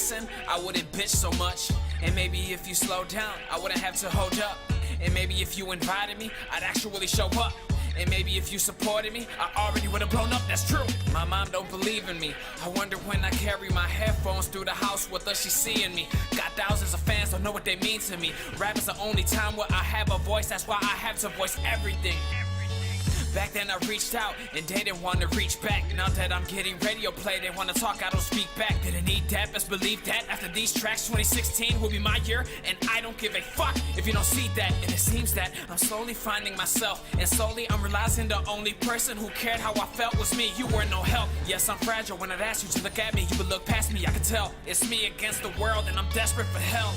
listen, I wouldn't bitch so much. And maybe if you slow down, I wouldn't have to hold up. And maybe if you invited me, I'd actually show up. And maybe if you supported me, I already would've blown up, that's true. My mom don't believe in me. I wonder when I carry my headphones through the house, what does she see in me? Got thousands of fans, don't know what they mean to me. Rap is the only time where I have a voice, that's why I have to voice everything. Back then I reached out and they didn't want to reach back. Now that I'm getting radio play, they want to talk, I don't speak back. Didn't need that, best believe that. After these tracks, 2016 will be my year, and I don't give a fuck if you don't see that. And it seems that I'm slowly finding myself, and slowly I'm realizing the only person who cared how I felt was me. You were no help. Yes, I'm fragile. When I'd ask you to look at me, you would look past me. I could tell it's me against the world, and I'm desperate for help.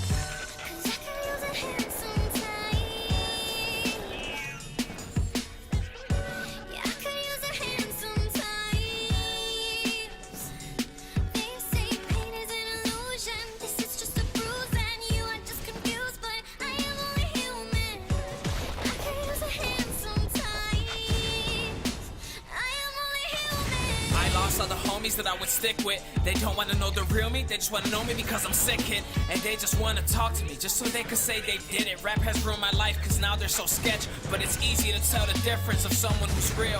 All the homies that I would stick with, they don't wanna know the real me, they just wanna know me because I'm sick hit. And they just wanna talk to me, just so they can say they did it. Rap has ruined my life cause now they're so sketch. But it's easy to tell the difference of someone who's real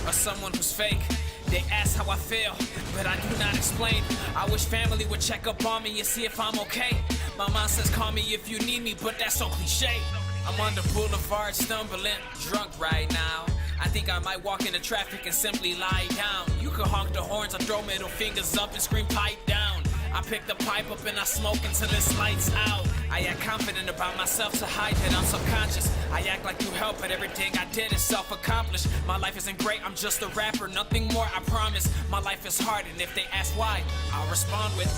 or someone who's fake. They ask how I feel, but I do not explain. I wish family would check up on me and see if I'm okay. My mom says call me if you need me, but that's so cliche. I'm on the boulevard stumbling, drunk right now. I think I might walk into traffic and simply lie down. You can honk the horns, I throw middle fingers up and scream pipe down. I pick the pipe up and I smoke until this lights out. I act confident about myself to hide that I'm subconscious. I act like you help, but everything I did is self-accomplished. My life isn't great, I'm just a rapper, nothing more, I promise. My life is hard, and if they ask why, I'll respond with